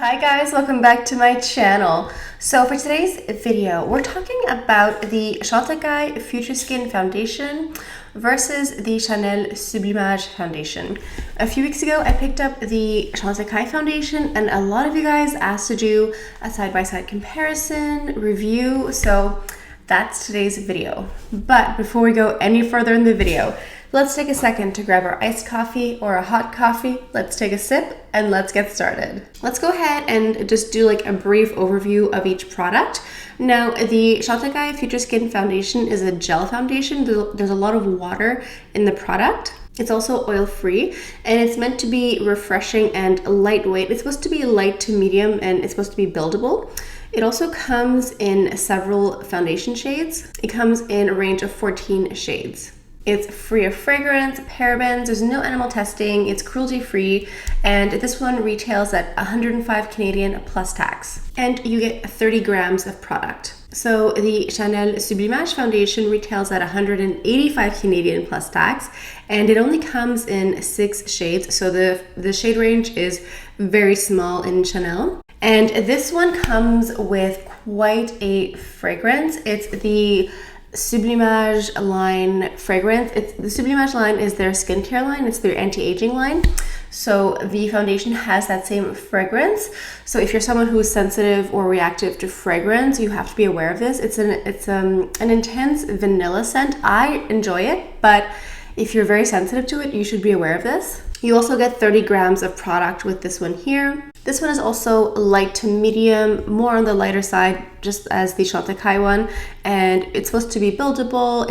Hi guys, welcome back to my channel. So for today's video, we're talking about the Chantecaille Future Skin Foundation versus the Chanel Sublimage Foundation. A few weeks ago, I picked up the Chantecaille Foundation and a lot of you guys asked to do a side-by-side comparison review. So that's today's video. But before we go any further in the video, let's take a second to grab our iced coffee or a hot coffee. Let's take a sip and let's get started. Let's go ahead and just do like a brief overview of each product. Now, the Chantecaille Future Skin Foundation is a gel foundation. There's a lot of water in the product. It's also oil-free and it's meant to be refreshing and lightweight. It's supposed to be light to medium and it's supposed to be buildable. It also comes in several foundation shades. It comes in a range of 14 shades. It's free of fragrance, parabens, there's no animal testing, it's cruelty-free, and this one retails at 105 Canadian plus tax. And you get 30 grams of product. So the Chanel Sublimage Foundation retails at 185 Canadian plus tax, and it only comes in 6 shades, so the shade range is very small in Chanel. And this one comes with quite a fragrance. It's the Sublimage line fragrance. The Sublimage line is their skincare line. It's their anti-aging line. So the foundation has that same fragrance. So if you're someone who is sensitive or reactive to fragrance, you have to be aware of this. It's an intense vanilla scent. I enjoy it, but if you're very sensitive to it, you should be aware of this. You also get 30 grams of product with this one here. This one is also light to medium, more on the lighter side, just as the Chantecaille one, and it's supposed to be buildable.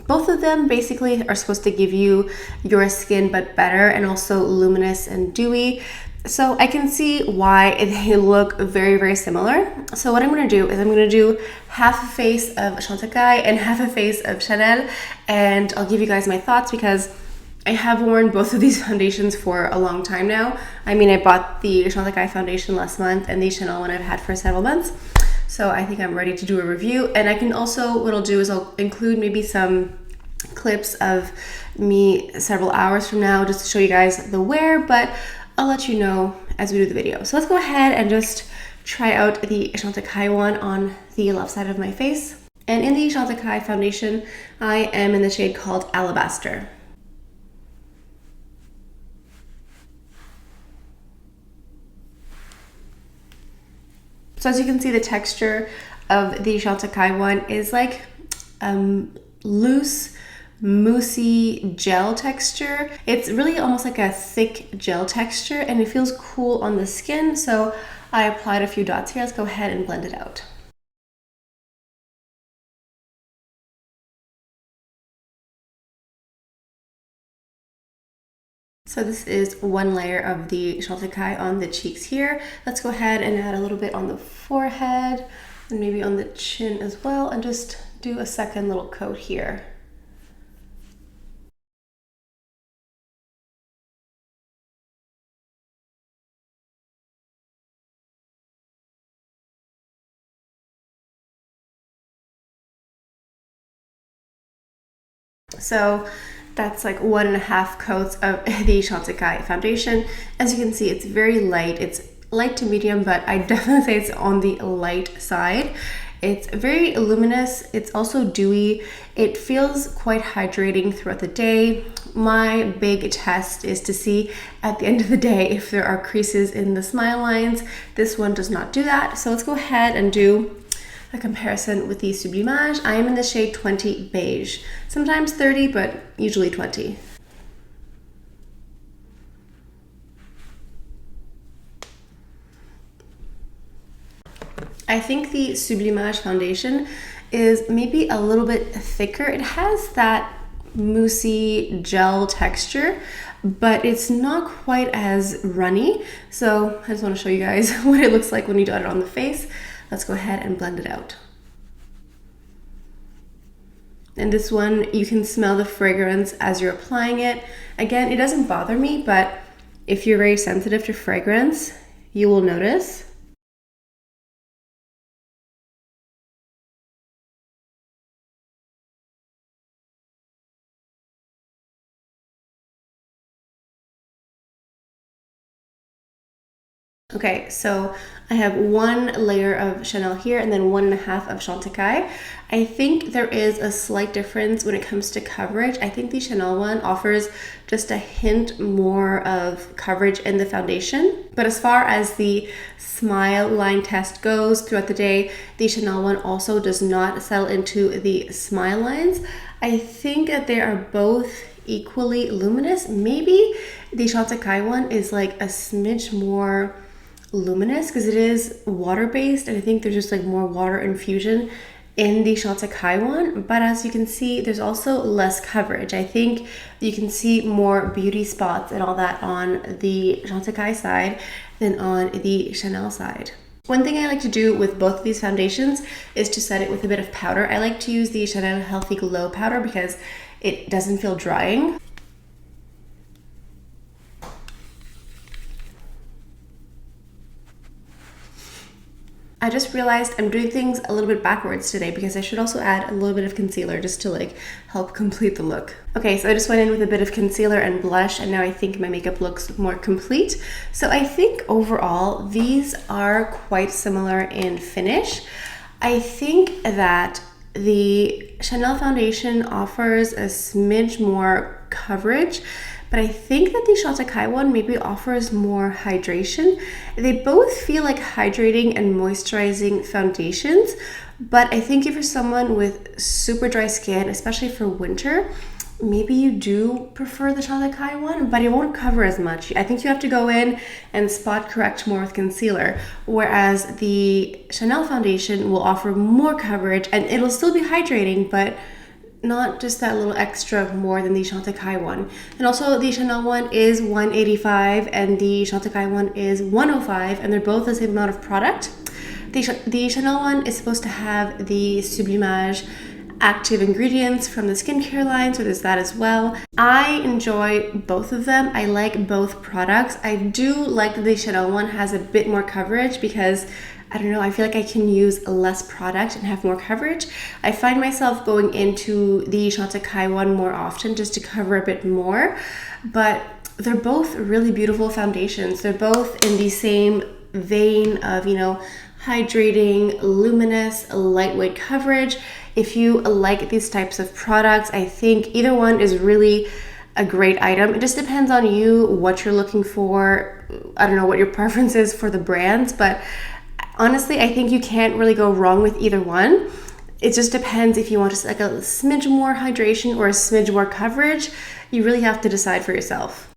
Both of them basically are supposed to give you your skin but better, and also luminous and dewy. So I can see why they look very, very similar. So what I'm going to do is I'm going to do half a face of Chantecaille and half a face of Chanel, and I'll give you guys my thoughts because I have worn both of these foundations for a long time now. I mean, I bought the Chantecaille foundation last month and the Chanel one I've had for several months. So I think I'm ready to do a review. And I can also, what I'll do is I'll include maybe some clips of me several hours from now just to show you guys the wear, but I'll let you know as we do the video. So let's go ahead and just try out the Chantecaille one on the left side of my face. And in the Chantecaille foundation, I am in the shade called Alabaster. So as you can see, the texture of the Chantecaille one is like loose, moussey gel texture. It's really almost like a thick gel texture and it feels cool on the skin. So I applied a few dots here. Let's go ahead and blend it out. So this is one layer of the Chantecaille on the cheeks here. Let's go ahead and add a little bit on the forehead and maybe on the chin as well, and just do a second little coat here. So that's like 1.5 coats of the Chantecaille foundation. As you can see, it's very light. It's light to medium, but I definitely say it's on the light side. It's very luminous. It's also dewy. It feels quite hydrating throughout the day. My big test is to see at the end of the day if there are creases in the smile lines. This one does not do that. So let's go ahead and do a comparison with the Sublimage. I am in the shade 20 Beige, sometimes 30, but usually 20. I think the Sublimage foundation is maybe a little bit thicker. It has that moussey gel texture, but it's not quite as runny. So I just want to show you guys what it looks like when you dot it on the face. Let's go ahead and blend it out. And this one, you can smell the fragrance as you're applying it. Again, it doesn't bother me, but if you're very sensitive to fragrance, you will notice. Okay, so I have 1 layer of Chanel here and then 1.5 of Chantecaille. I think there is a slight difference when it comes to coverage. I think the Chanel one offers just a hint more of coverage in the foundation. But as far as the smile line test goes throughout the day, the Chanel one also does not settle into the smile lines. I think that they are both equally luminous. Maybe the Chantecaille one is like a smidge more luminous because it is water-based, and I think there's just like more water infusion in the Chantecaille one. But as you can see, there's also less coverage. I think you can see more beauty spots and all that on the Chantecaille side than on the Chanel side. One thing I like to do with both of these foundations is to set it with a bit of powder. I like to use the Chanel Healthy Glow powder because it doesn't feel drying. I just realized I'm doing things a little bit backwards today because I should also add a little bit of concealer just to like help complete the look. Okay, so I just went in with a bit of concealer and blush, and now I think my makeup looks more complete. So I think overall these are quite similar in finish. I think that the Chanel foundation offers a smidge more coverage, but I think that the Chantecaille one maybe offers more hydration. They both feel like hydrating and moisturizing foundations, but I think if you're someone with super dry skin, especially for winter, maybe you do prefer the Chantecaille one, but it won't cover as much. I think you have to go in and spot correct more with concealer, whereas the Chanel foundation will offer more coverage and it'll still be hydrating, but not just that little extra more than the Chantecaille one. And also the Chanel one is $185 and the Chantecaille one is $105, and they're both the same amount of product. The Chanel one is supposed to have the Sublimage active ingredients from the skincare line, so there's that as well. I enjoy both of them. I like both products. I do like that the Chanel one has a bit more coverage because I don't know, I feel like I can use less product and have more coverage. I find myself going into the Chantecaille one more often just to cover a bit more, but they're both really beautiful foundations. They're both in the same vein of, you know, hydrating, luminous, lightweight coverage. If you like these types of products, I think either one is really a great item. It just depends on you, what you're looking for. I don't know what your preference is for the brands, but honestly, I think you can't really go wrong with either one. It just depends if you want just like a smidge more hydration or a smidge more coverage. You really have to decide for yourself.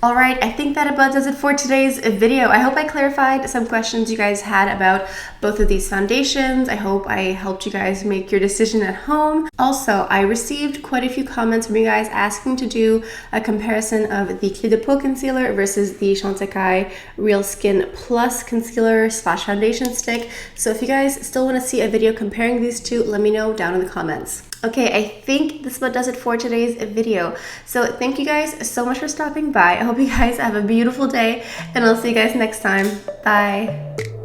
All right, I think that about does it for today's video. I hope I clarified some questions you guys had about both of these foundations. I hope I helped you guys make your decision at home. Also, I received quite a few comments from you guys asking to do a comparison of the Clé de Peau concealer versus the Chantecaille Real Skin Plus concealer slash foundation stick. So if you guys still want to see a video comparing these two, let me know down in the comments. Okay, I think this about does it for today's video. So thank you guys so much for stopping by. I hope you guys have a beautiful day, and I'll see you guys next time. Bye.